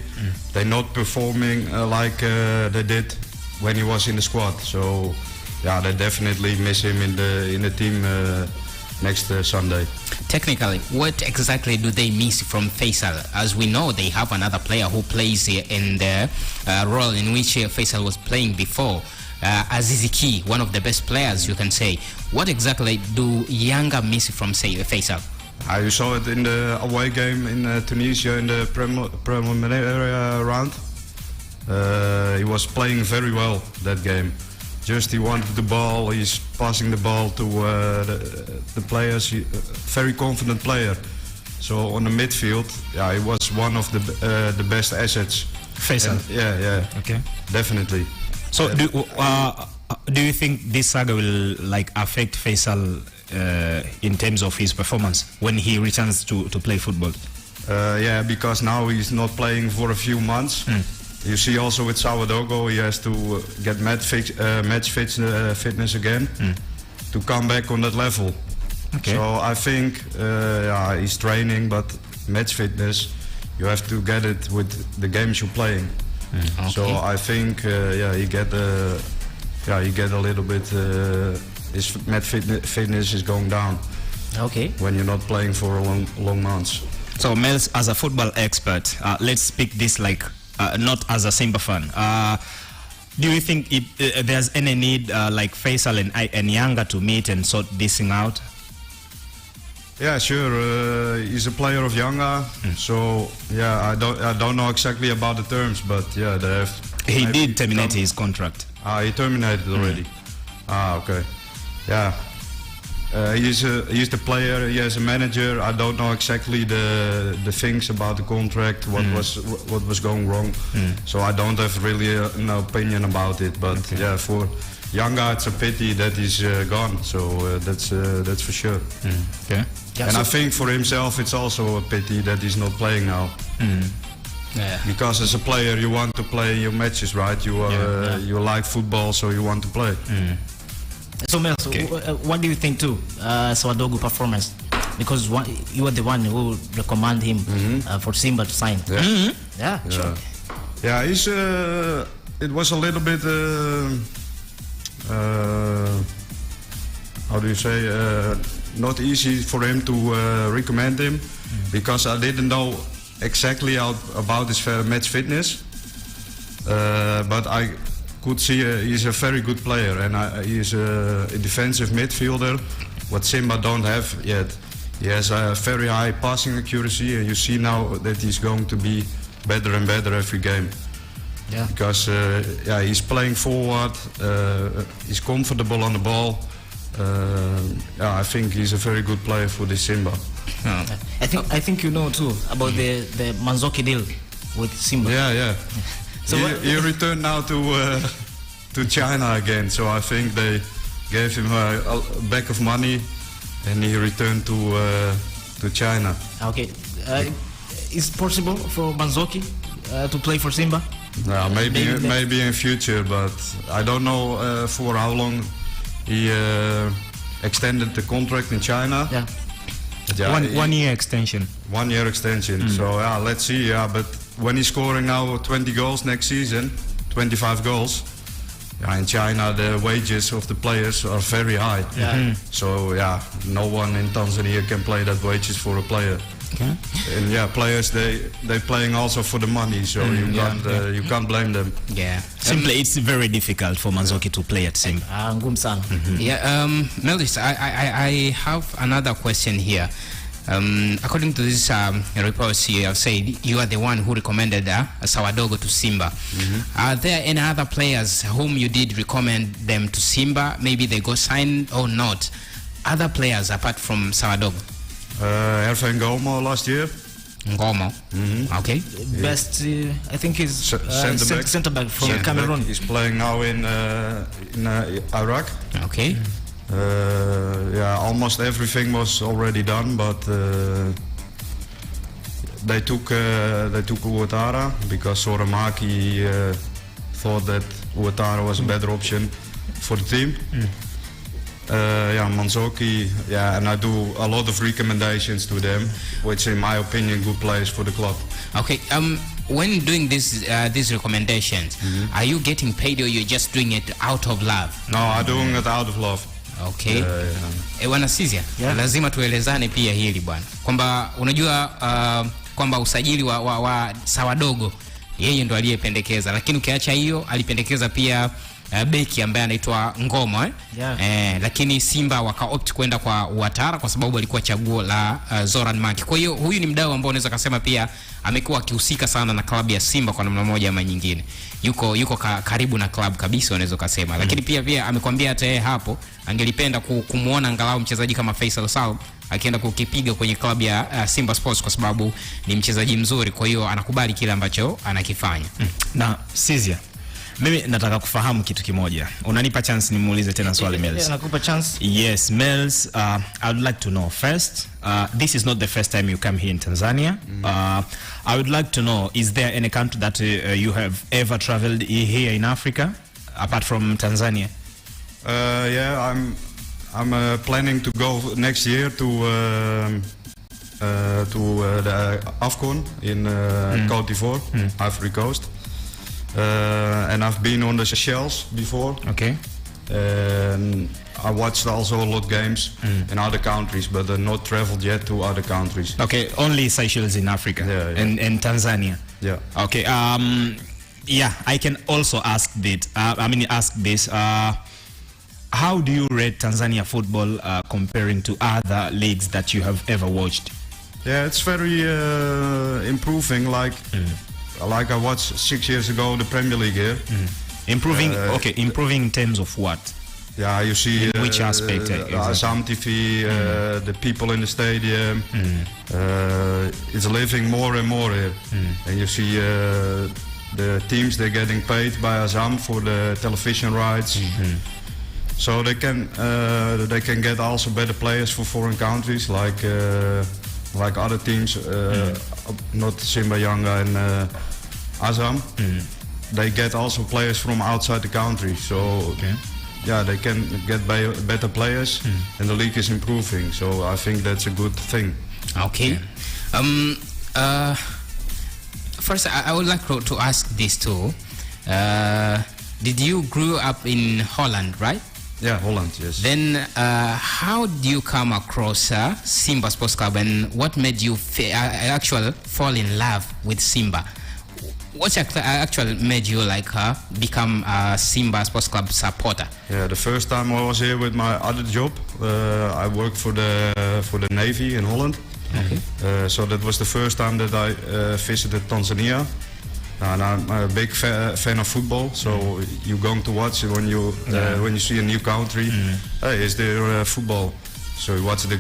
S3: They're not performing like they did when he was in the squad. So yeah, they definitely miss him in the team next Sunday.
S2: Technically, what exactly do they miss from Feisal? As we know, they have another player who plays in the role in which Feisal was playing before. Azizi Ki, one of the best players, you can say. What exactly do Yanga miss from Feisal?
S3: You saw it in the away game in Tunisia in the preliminary round. He was playing very well that game. Just he wanted the ball, he's passing the ball to the players. Very confident player. So on the midfield, yeah, he was one of the best assets.
S4: Feisal.
S3: Yeah.
S4: Okay.
S3: Definitely.
S4: So do you think this saga will like affect Feisal in terms of his performance when he returns to play football?
S3: Yeah, because now he's not playing for a few months. You see also with Sawadogo, he has to get match fitness again to come back on that level.
S4: Okay.
S3: So I think yeah, he's training, but match fitness, you have to get it with the games you're playing.
S2: Okay.
S3: So I think yeah, he get a little bit his match fitness is going down.
S1: Okay.
S3: When you're not playing for long months.
S4: So Mels, as a football expert, let's speak this like not as a Simba fan. Do you think there's any need like Feisal and Yanga to meet and sort this thing out?
S3: Yeah, sure. He's a player of Yanga, so yeah, I don't know exactly about the terms, but yeah, they have.
S4: He did terminate his contract.
S3: He terminated already. Okay. Yeah. He's the player. He has a manager. I don't know exactly the things about the contract. What was going wrong. So I don't have really an opinion about it. But yeah, for Yanga, it's a pity that he's gone. So that's for sure.
S4: Okay.
S3: Yeah, and I think for himself, it's also a pity that he's not playing now.
S2: Yeah.
S3: Because as a player, you want to play your matches, right? You like football, so you want to play.
S1: So Mel, what do you think too, Sawadogo performance? Because you were the one who recommended him for Simba to sign.
S3: Yeah,
S1: yeah, sure.
S3: Yeah, he's. It was a little bit. How do you say? Not easy for him to recommend him because I didn't know exactly about his match fitness. But I could see he's a very good player and he's a defensive midfielder, what Simba don't have yet. He has a very high passing accuracy, and you see now that he's going to be better and better every game.
S1: Yeah.
S3: Because he's playing forward, he's comfortable on the ball. I think he's a very good player for the Simba.
S1: I think you know too about the Manzoki deal with Simba.
S3: Yeah.
S1: So
S3: he returned now to China again. So I think they gave him a bag of money, and he returned to China.
S1: Okay, is it possible for Manzoki to play for Simba?
S3: Yeah, maybe in future, but I don't know for how long he extended the contract in China.
S1: Yeah.
S3: Yeah,
S4: 1 year extension.
S3: 1 year extension. So let's see. Yeah, but when he's scoring now 20 goals next season, 25 goals. In China, the wages of the players are very high.
S1: Yeah.
S3: So no one in Tanzania can play that wages for a player.
S4: Okay.
S3: And players they playing also for the money, so you can't blame them.
S2: Yeah.
S4: Simply, it's very difficult for Manzoki to play at Simba.
S1: Ngumu sana.
S2: Yeah, Melis, I have another question here. According to this reports, you have said you are the one who recommended Sawadogo to Simba. Are there any other players whom you did recommend them to Simba? Maybe they go signed or not? Other players apart from Sawadogo?
S3: Hervé Ngomo last year.
S2: Ngomo. Okay.
S1: Best, I think is center back from Cameroon.
S3: He's playing now in Iraq.
S2: Okay.
S3: Almost everything was already done, but they took Ouattara because Soramaki thought that Ouattara was a better option for the team. Manzoki, and I do a lot of recommendations to them, which in my opinion good players for the club.
S2: Okay. When doing these recommendations, are you getting paid or you're just doing it out of love?
S3: No, I'm doing it out of love.
S2: Okay. Bwana Sizia, lazima tuelezane pia hili bwana, kwamba unajua kwamba usajili wa Sawadogo yeye ndo aliyependekeza, lakini ukiacha hiyo alipendekeza pia beki ambaye anaitwa Ngoma lakini Simba wakaopt kwenda kwa Ouattara kwa sababu alikuwa chaguo la Zoran Maki. Kwa hiyo huyu ni mdau ambao unaweza kusema pia amekuwa akihusika sana na klabu ya Simba kwa namna moja ama nyingine. Yuko karibu na klabu kabisa unaweza kusema. Lakini pia amekwambia hata yeye hapo angelipenda kumuona angalau mchezaji kama Feisal akienda kukipiga kwenye klabu ya Simba Sports kwa sababu ni mchezaji mzuri, kwa hiyo anakubali kile ambacho anakifanya.
S4: Na Sizia, mimi nataka kufahamu kitu kimoja. Unanipa chance nimuulize tena swali Mels?
S1: Nakupa chance.
S4: Yes, Mels, I would like to know first, this is not the first time you come here in Tanzania. I would like to know, is there any country that you have ever traveled here in Africa apart from Tanzania?
S3: I'm planning to go next year to the AFCON in Côte d'Ivoire, Ivory Coast. And I've been on the Seychelles before.
S4: Okay.
S3: And I watched also a lot of games in other countries, but not traveled yet to other countries.
S4: Okay, only Seychelles in Africa and Tanzania.
S3: Yeah.
S4: Okay. I can also ask this. How do you rate Tanzania football comparing to other leagues that you have ever watched?
S3: Yeah, it's very improving. Like I watched 6 years ago the Premier League here.
S4: Improving. Improving in terms of what?
S3: Yeah, you see
S4: in which aspect?
S3: Azam TV, the people in the stadium. It's living more and more here, and you see the teams they're getting paid by Azam for the television rights. So they can get also better players for foreign countries like other teams, not Simba Yanga and Azam. They get also players from outside the country. So they can get better players, and the league is improving. So I think that's a good thing.
S2: Okay. First, I would like to ask this too. Did you grow up in Holland, right?
S3: Yeah, Holland, yes.
S2: Then how do you come across Simba Sports Club, and what made you actually fall in love with Simba? What's actually made you like become a Simba Sports Club supporter?
S3: Yeah, the first time I was here with my other job, I worked for the Navy in Holland.
S2: Okay.
S3: So that was the first time that I visited Tanzania. And I'm a big fan of football, so you're going to watch when you see a new country. Hey, is there football? So you watch the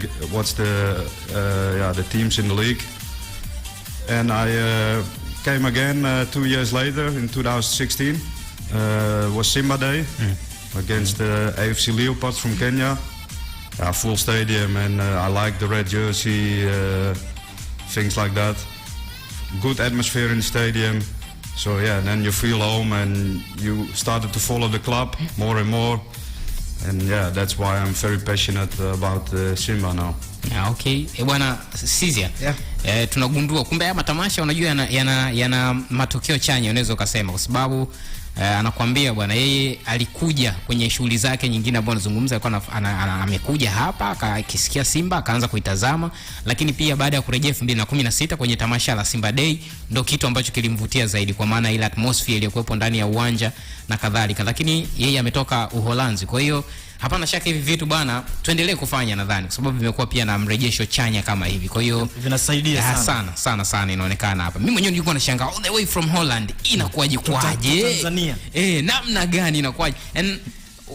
S3: teams in the league. And I came again 2 years later in 2016. Was Simba Day against the AFC Leopards from Kenya. Full stadium, and I like the red jersey, things like that. Good atmosphere in the stadium. So yeah, then you feel home and you started to follow the club more and more. And yeah, that's why I'm very passionate about Simba now.
S2: Yeah, okay. Bwana Sizia.
S1: Yeah.
S2: Tunagundua kumbe haya matamasha unajua yana matokeo chanya, unaweza ukasema, kwa sababu anakuambia bwana yeye alikuja kwenye shughuli zake nyingine ambazo anazungumza, alikuwa amekuja hapa akisikia Simba akaanza kuitazama, lakini pia baada ya kurejea 2016 kwenye tamasha la Simba Day ndio kitu ambacho kilimvutia zaidi, kwa maana ile atmosphere iliyokuwepo ndani ya uwanja na kadhalika. Lakini yeye ametoka Uholanzi, kwa hiyo hapana shaka hivi vitu bwana tuendelee kufanya, nadhani kwa sababu vimekuwa pia na mrejesho chanya kama hivi, kwa hiyo
S1: vinasaidia
S2: sana inaonekana hapa. Mimi mwenyewe nilikuwa nashangaa all the way from Holland inakuwaje kwaje
S1: Tanzania,
S2: namna gani inakuwaje? And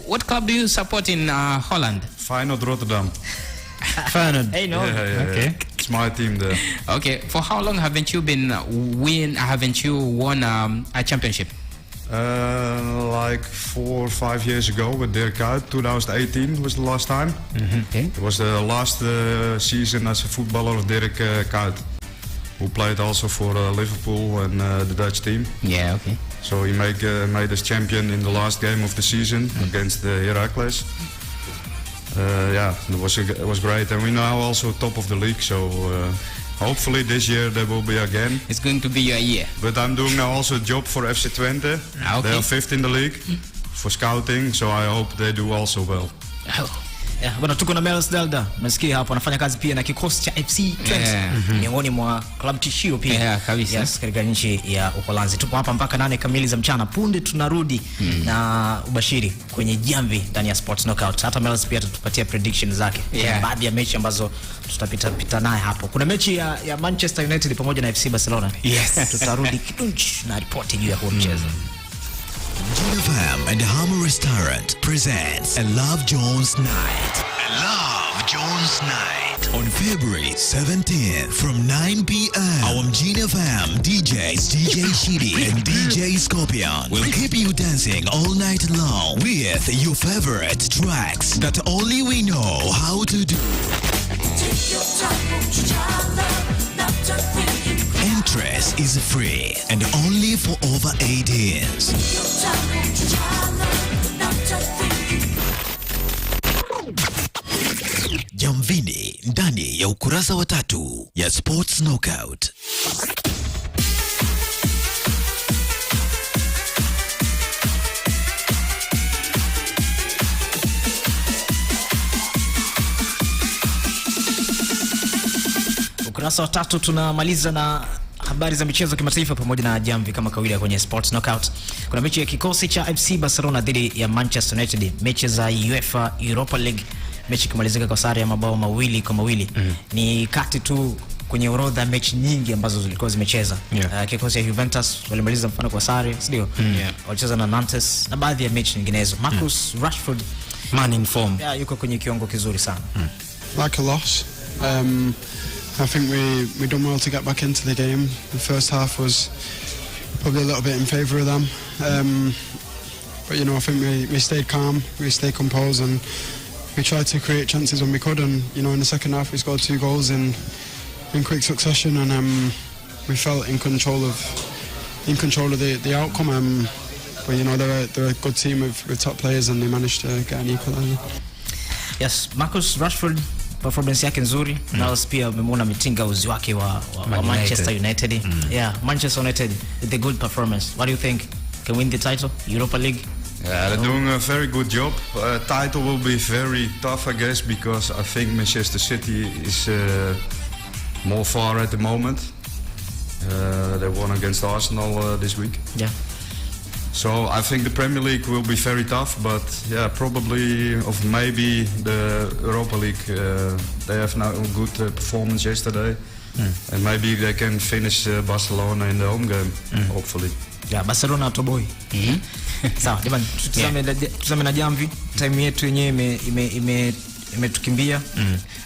S2: what club do you support in Holland?
S3: Feyenoord Rotterdam.
S1: Feyenoord. Hey, no.
S3: Yeah.
S1: Okay.
S3: It's my team there.
S2: Okay, for how long haven't you won a championship?
S3: Like 4 or 5 years ago with Dirk Kuyt. 2018 was the last time.
S2: Okay.
S3: It was the last season as a footballer of Dirk Kuyt, who played also for Liverpool and the Dutch team.
S2: Yeah, okay.
S3: So he made us champion in the last game of the season against Heracles. Yeah, it was great, and we're now also top of the league. So hopefully this year there will be again.
S2: It's going to be your year.
S3: But I'm doing now also a job for FC Twente.
S2: Okay.
S3: They are 5th in the league for scouting, so I hope they do also well.
S1: Yeah, bwana tuko na Melos Delda. Umesikia hapo anafanya kazi pia na kikosi cha FC Twente. Miongoni mwa club tishio pia.
S2: Yeah, kabisa.
S1: Yes, katika nchi ya Uholanzi. Tupo hapa mpaka 8 kamili za mchana. Punde tunarudi na ubashiri kwenye jamvi ndani ya Sports Knockout. Hata Melos pia tutupatia prediction zake.
S2: Yeah.
S1: Baadhi ya mechi ambazo tutapita naye hapo. Kuna mechi ya Manchester United pamoja na FC Barcelona.
S2: Yes.
S1: Tutarudi kidunch na ripoti juu ya huo mchezo.
S7: GFM and Hammer Restaurant presents a Love Jones Night. A Love Jones Night on February 17th from 9 p.m. Our GFM DJs DJ Shidi and DJ Scorpion will keep you dancing all night long with your favorite tracks that only we know how to do. Entrance is free and only for over 18s. Jamvini ndani ya ukurasa wa 3 ya Sports Knockout.
S1: Ukurasa wa 3 tunamaliza na habari za michezo kimataifa pamoja na jamvi kama kawaida kwenye Sports Knockout. Kuna mechi ya kikosi cha FC Barcelona dhidi ya Manchester United, mechi za UEFA Europa League, mechi kumalizika kwa sare ya mabao 2-2. Ni kati tu kwenye orodha mechi nyingi ambazo zilikuwa zimecheza. Kikosi ya Juventus walimaliza mfano kwa sare, ndio. Walicheza na Nantes na baadhi ya mechi nyinginezo. Marcus Rashford,
S4: man in form.
S1: Yuko kwenye kiwango kizuri sana.
S10: Like a loss. I think we done well to get back into the game. The first half was probably a little bit in favour of them. But you know, I think we stayed calm, we stayed composed, and we tried to create chances when we could. And you know, in the second half we scored 2 goals in quick succession, and we felt in control of the outcome. But you know, they're a good team with top players, and they managed to get an equaliser.
S1: Yes, Marcus Rashford performance yake nzuri. Na pia umemwona mitinga uzi wake wa Manchester United. Yeah, Manchester United with a good performance. What do you think? Can win the title, Europa League?
S3: Yeah, they're doing a very good job. Title will be very tough, I guess, because I think Manchester City is more far at the moment. They won against Arsenal this week.
S1: Yeah.
S3: So I think the Premier League will be very tough, but yeah, probably of maybe the Europa League. They have now a good performance yesterday, and maybe they can finish Barcelona in the home game, hopefully.
S1: Yeah, Barcelona toboy. Sawa, jamani, tutazame na jamvi. Time yetu yenyewe imetukimbia.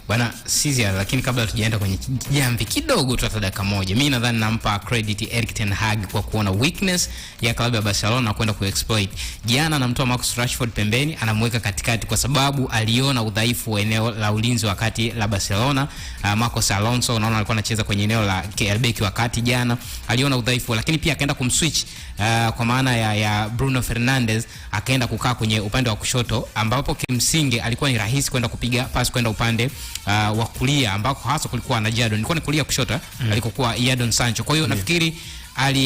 S2: Bwana Sizia, lakini kabla tujaenda kwenye jamvi kidogo tu hata dakika moja, mimi nadhani nampa credit Erik ten Hag kwa kuona weakness ya klabu ya Barcelona kwenda kuexploit. Jana anamtoa Marcus Rashford pembeni, anamweka katikati kwa sababu aliona udhaifu wa eneo la ulinzi wakati la Barcelona. Marcos Alonso unaona alikuwa anacheza kwenye eneo la beki wakati jana, aliona udhaifu, lakini pia akaenda kumswitch kwa maana ya Bruno Fernandes, akaenda kukaa kwenye upande wa kushoto ambapo kimsingi alikuwa ni rahisi kwenda kupiga pass kwenda upande wa kulia ambako hasa kulikuwa na Jadon, ilikuwa ni kulia kushoto alikokuwa Jadon Sancho. Kwa hiyo nafikiri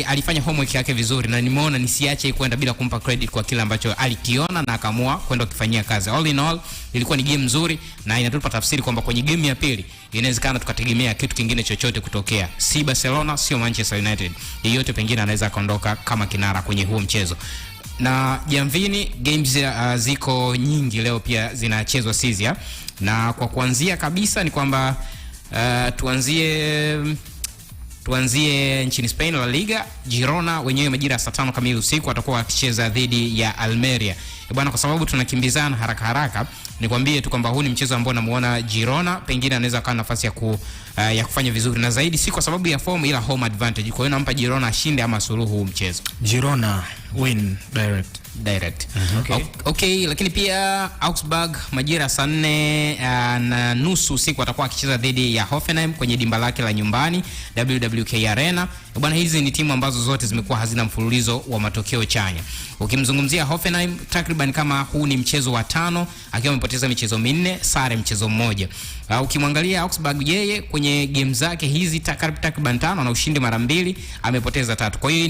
S2: alifanya homework yake vizuri, na nimeona nisiache kwenda bila kumpa credit kwa kile ambacho alikiona na akaamua kwenda kufanyia kazi. All in all ilikuwa ni game nzuri, na inatupa tafsiri kwamba kwenye game ya pili inawezekana tukategemea kitu kingine chochote kutokea. Si Barcelona, sio Manchester United, yeyote pengine anaweza kaondoka kama kinara kwenye huo mchezo. Na jamvini games ziko nyingi leo pia zinachezwa Sizia, na kwa kuanzia kabisa ni kwamba tuanzie nchini Spain, La Liga. Girona wenyewe majira saa 5 kamili usiku watakuwa wakicheza dhidi ya Almeria. Bwana, kwa sababu tunakimbizana haraka nikwambie tu kwamba huu ni mchezo ambao namuona Girona pengine anaweza kuwa nafasi ya kufanya vizuri, na zaidi si kwa sababu ya form ila home advantage. Kwa hiyo nampa Girona ashinde ama suluhu huu mchezo.
S4: Girona win direct.
S2: Okay, lakini pia Augsburg majira saa 4:30 usiku watakuwa wakicheza dhidi ya Hoffenheim kwenye dimba lake la nyumbani WWK Arena. Bwana, hizi ni timu ambazo zote zimekuwa hazina mfululizo wa matokeo chanya. Ukimzungumzia Hoffenheim, takriban kama huu ni mchezo wa 5 akiwa amepoteza michezo 4, sare mchezo mmoja. Ukimwangalia Augsburg, yeye kwenye game zake hizi takriban 5 na ushindi mara 2, amepoteza 3. Kwa hiyo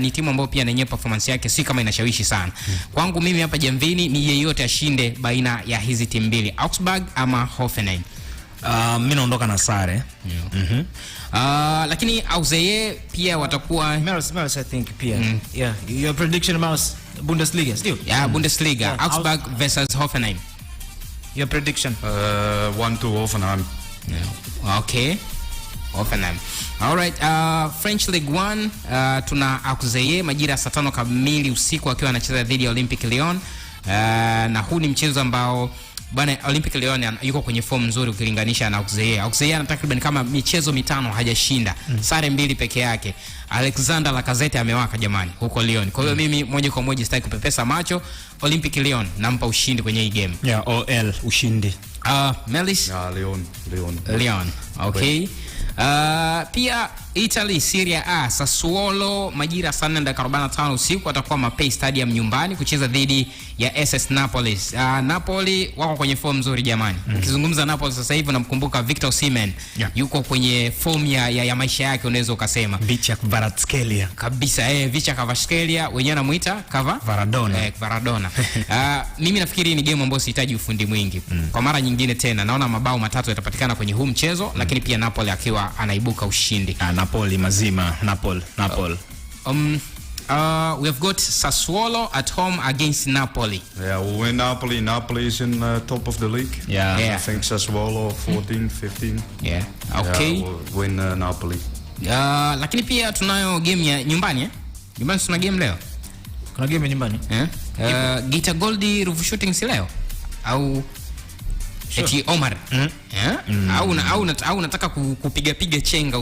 S2: ni timu ambayo pia yenyewe performance yake si kama inashawishi sana. Kwangu mimi hapa jamvini ni yeyote ashinde baina ya hizi timu mbili, Augsburg ama Hoffenheim.
S4: Mimi naondoka na sare.
S2: Lakini Auxerre pia watakuwa
S1: Mars I think pia. Yeah, your prediction Mars, Bundesliga still?
S2: Yeah, Bundesliga. Yeah. Augsburg versus Hoffenheim.
S1: Your prediction?
S3: 1-2 Hoffenheim.
S2: Yeah. Okay. Hoffenheim. All right, French Ligue 1, tuna Auxerre majira saa 5 kamili usiku akiwa anacheza dhidi ya Olympique Lyon. Na huu ni mchezo ambao bana Olympique Lyon yuko kwenye form nzuri ukilinganisha na Auxerre. Auxerre ana takriban kama michezo 5 hajashinda, sare 2 peke yake. Alexander Lacazette amewaka jamani huko Lyon. Kwa hiyo mimi moja kwa moja sitaki kupepesa macho, Olympique Lyon nampa ushindi kwenye hii game.
S4: Yeah, OL ushindi.
S2: Melis?
S3: Yeah,
S2: Lyon. Okay. Pia Italy, Serie A, Sassuolo majira saa 4:45 usiku atakuwa Mapei Stadium nyumbani kucheza dhidi ya SS Napoli. Napoli wako kwenye form nzuri jamani. Ukizungumza Napoli sasa hivi namkumbuka Victor Osimhen. Yuko kwenye form ya maisha yake unaweza ukasema.
S4: Vicha Kvaratskhelia.
S2: Kabisa, Vicha Kvaratskhelia wenyewe anamuita Varadona. Mimi nafikiri ni game ambayo sihitaji ufundi mwingi. Kwa mara nyingine tena naona mabao 3 yatapatikana kwenye huu mchezo, lakini pia Napoli akiwa anaibuka ushindi.
S4: Napoli mazima, Napoli.
S2: We have got Sassuolo at home against Napoli.
S3: Yeah, we'll win Napoli. Napoli is in top of the league.
S2: Yeah.
S3: I think Sassuolo 14, 15.
S2: Yeah. Okay.
S3: Yeah, we'll win Napoli.
S2: Lakini pia tunayo game ya nyumbani. Nyumbani tuna game leo.
S1: Kuna game ya nyumbani?
S2: Gita Goldi Ruvu Shooting si leo? Au eti Omar. Au unataka kupiga chenga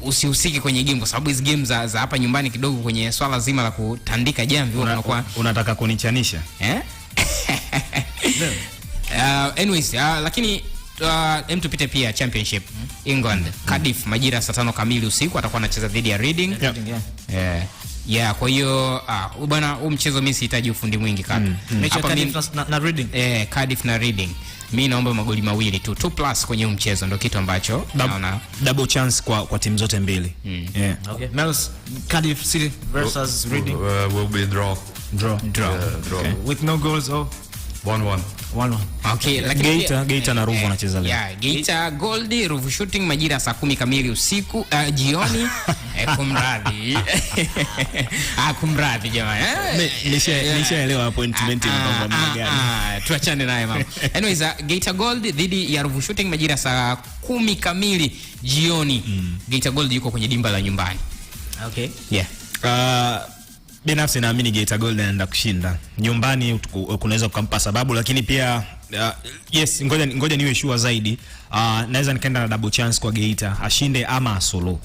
S2: usihusiki kwenye game, kwa sababu hizo game za hapa nyumbani kidogo kwenye swala zima la kutandika jamvi unakuwa
S4: unataka kunichanisha.
S2: Anyways, lakini tupite pia Championship England. Cardiff majira saa 5 kamili usiku atakuwa anacheza dhidi ya Reading. Yeah, kwa hiyo bwana huu mchezo mimi sihitaji ufundi mwingi kana.
S1: Mechi Cardiff na Reading.
S2: Cardiff na Reading. Mimi naomba magoli mawili tu, 2+ kwenye huu mchezo ndio kitu ambacho naona
S4: double chance kwa timu zote mbili.
S1: Okay. Mels, Cardiff City versus Reading.
S3: Will be a draw.
S1: Okay. With no goals or
S3: 1-1.
S1: 1-1.
S2: Okay, lakini
S4: Geita na Ruvu wanacheza leo.
S2: Yeah, Geita Gold Ruvu Shooting majira saa 10 kamili usiku jioni. Kumradhi. Kumradhi jamani.
S4: Nishaelewa appointment ni mambo gani.
S2: Tuachane naye mama. Anyways, Geita Gold dhidi ya Ruvu Shooting majira saa 10 kamili jioni. Geita Gold yuko kwenye dimba la nyumbani.
S1: Okay.
S2: Yeah.
S4: Binafsi naamini Geita Gold anaenda kushinda. Nyumbani kunaweza kukampa sababu, lakini pia yes, ngoja niwe sure zaidi. Naweza nikaenda na double chance kwa Geita ashinde ama solo.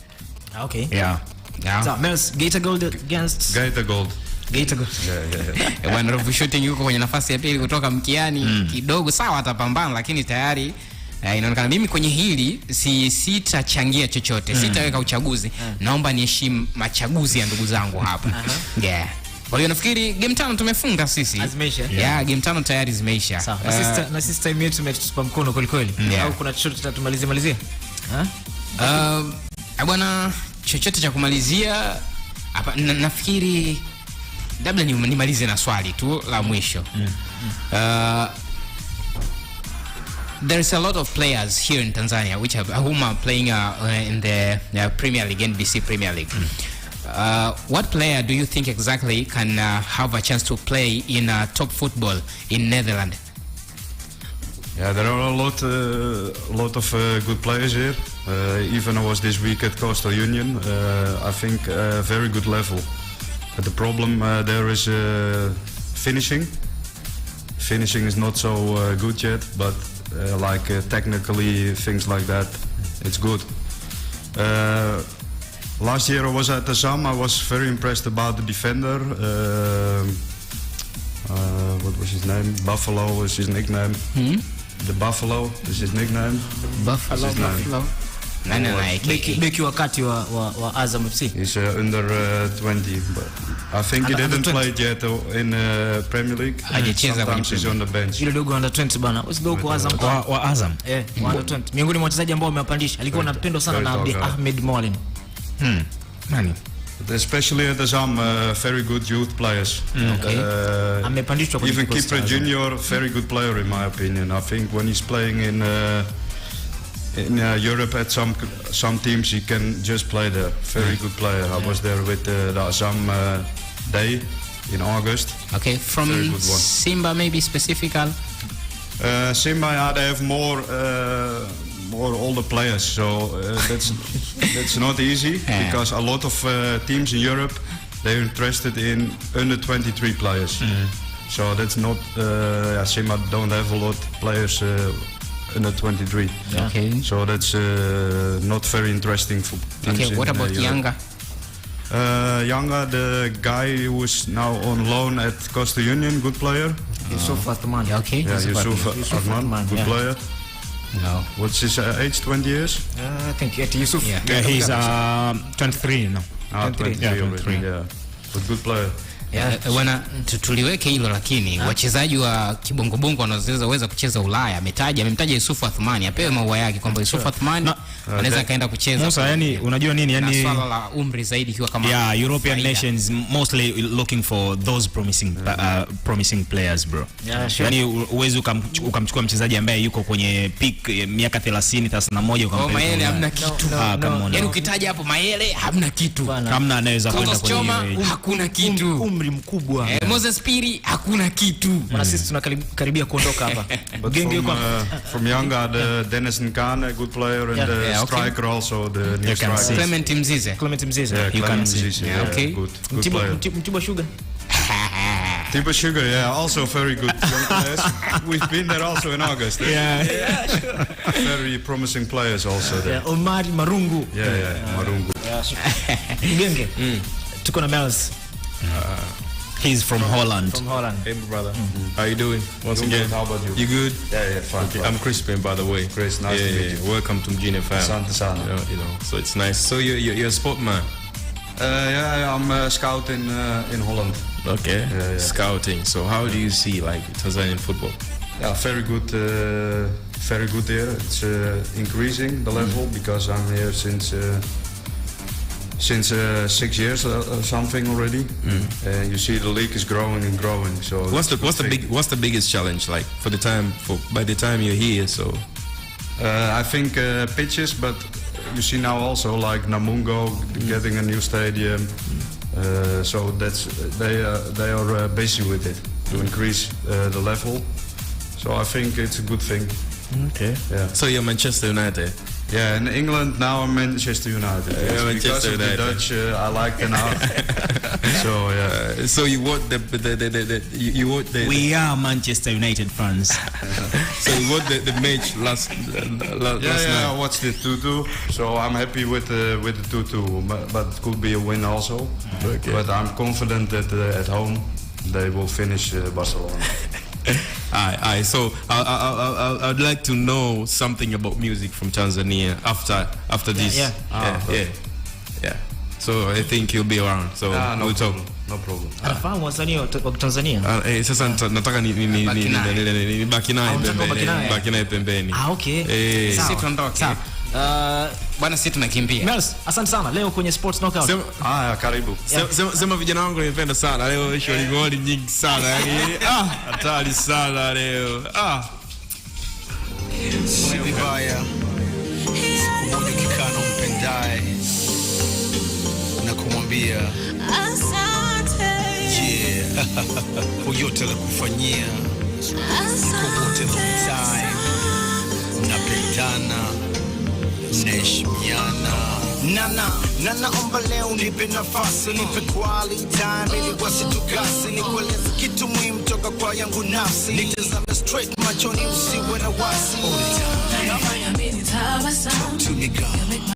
S1: Okay.
S4: Yeah.
S1: So, Mels, Geita Gold against
S3: Geita Gold.
S1: Geita Gold.
S3: Yeah.
S2: Bwana Ruvu Shooting yuko kwenye nafasi ya pili kutoka mkiani. Kidogo sawa atapambana, lakini tayari inaonekana mimi kwenye hili sitachangia chochote. Sitaweka uchaguzi. Naomba niheshimu machaguzi ya ndugu zangu hapa. Yeah. Kwa hiyo nafikiri game 5 tumefunga sisi.
S1: Zimeisha.
S2: Yeah, game 5 tayari zimeisha.
S1: Sawa. Na sister time yetu tumetupa mkono kweli kweli. Au kuna chochote tutamalizia?
S2: Bwana, chochote cha kumalizia hapa nafikiri labda nimalize na swali tu la mwisho. There is a lot of players here in Tanzania whom are playing in the Premier League, NBC Premier League. What player do you think exactly can have a chance to play in top football in Netherlands?
S3: Yeah, there are a lot of good players here. Even I was this week at Coastal Union. I think very good level. But the problem there is finishing. Finishing is not so good yet, but technically things like that, it's good. Last year I was at the SAM. I was very impressed about the defender. What was his name? Buffalo was his nickname. The Buffalo is his nickname.
S2: Buffalo.
S1: Beki wakati wa Azam FC.
S3: He's under 20, but I think he didn't play yet in Premier League. Sometimes he's on the bench.
S1: Yule dogo under 20 bana. Usidogo wa Azam
S4: wa Azam.
S1: Under 20. Miongoni mwa wachezaji ambao wamepandisha. Alikuwa anapendwa sana na Ahmed Moulin.
S4: Nani?
S3: Especially at the ZAM, very good youth players.
S1: Amepandishwa
S3: even Kipre Junior, very good player in my opinion. I think when he's playing in Europe at some teams, he can just play there. Very good player. I was there with the ZAM day in August.
S2: Okay, from Simba maybe specifically?
S3: Simba, they have more older players, so that's not easy because a lot of teams in Europe, they're interested in under 23 players. So that's not Simba don't have a lot of players under 23.
S2: Okay.
S3: So that's not very interesting for teams.
S2: Okay, what about Yanga?
S3: Yanga, the guy who is now on loan at Coastal Union, good player.
S1: Yusuf Athman.
S2: Okay.
S3: Yeah, Yusuf Athman, good player.
S2: No.
S3: What's his age? 20 years?
S1: I think Yusuf.
S4: Yeah, he's 23 now.
S3: 23. Yeah. But good player.
S2: Wana tuliweke hilo, lakini wachezaji wa kibongobongo wanaweza kucheza Ulaya. Amemtaja Yusuf Athmani, apewe maua yake kwamba Yusuf Athmani anaweza kaenda kucheza.
S4: Musa, yani unajua nini, yani
S2: swala la umri zaidi kiwa kama
S4: European nations mostly looking for those promising players, bro. Yani uwezi ukamchukua mchezaji ambaye yuko kwenye peak miaka 30 31 ukampeleka.
S2: Mayele hamna kitu. Yani ukitaja hapo Mayele hamna kitu.
S4: Hamna anaweza kwenda kwenye
S2: hakuna kitu.
S1: Umri mkubwa.
S2: Moses Piri hakuna kitu.
S1: Na sisi tunakaribia kuondoka hapa.
S3: From Yanga, the Dennis Nkane, a good player, and the striker also, the new striker.
S2: Clement Mzize.
S3: Yeah,
S1: You can
S3: see. Yeah,
S2: okay.
S3: Good player.
S1: Mtibwa Sugar.
S3: Mtibwa Sugar, yeah, also very good young players. We've been there also in August.
S1: Yeah, sure.
S3: Very promising players also there.
S1: Yeah, Omari Marungu.
S3: Yeah, Marungu.
S1: Genge. Tuko na Mels.
S4: He's from Holland.
S1: From Holland.
S11: Hey, my brother. How you doing? Once again.
S3: How about you?
S11: You good?
S3: Yeah, fine.
S11: Okay. I'm Crispin, by the way.
S3: Chris, nice to meet you.
S11: Welcome to Mjini fam.
S3: Asante sana.
S11: You know, so it's nice. So you're a sportman?
S3: Yeah, I'm a scout in Holland.
S11: Okay.
S3: Yeah.
S11: Scouting. So how do you see Tanzanian football?
S3: Yeah, very good here. It's increasing the level because I'm here since 6 years or something already. And you see the league is growing and growing. So
S11: what's the biggest challenge like by the time you're here? So
S3: I think pitches, but you see now also like Namungo getting a new stadium. So that's they are busy with it to increase the level. So I think it's a good thing.
S11: Okay.
S3: Yeah.
S11: So you're Manchester United.
S3: Yeah, in England now I'm Manchester United. Yes, because of the Dutch, I like them now. So yeah.
S11: So you want
S4: We are Manchester United fans.
S11: So you want the match last night?
S3: I watched it 2-2. So I'm happy with the 2-2, but it could be a win also.
S11: Okay.
S3: But I'm confident that at home they will finish Barcelona.
S11: Aye. So I'd like to know something about music from Tanzania after this. Yeah. So I think you'll be around. So we'll talk.
S3: No problem.
S1: Anafahamu wasanii wa Tanzania?
S11: Sasa nataka nibaki naye pembeni.
S1: Okay.
S2: Sisi tuondoke. Bwana sisi tunakimbia.
S1: Mels, asante sana leo kwenye Sports Knockout.
S3: Karibu.
S11: Sema vijana wangu nimependa sana leo, shori goli nyingi sana yani. Hatari sana leo.
S8: Si vibaya siku moja ukikaa na mpendaye na kumwambia asante, kwa yote la kufanyia, kwa wote la time mnapendana, mnaheshimiana. Naomba leo nipe nafasi, nipe quality time ili wasitukasi, nikueleze kitu muhimu toka kwa yangu nafsi, nitazame straight machoni usiwe na wasi. Talk to me God.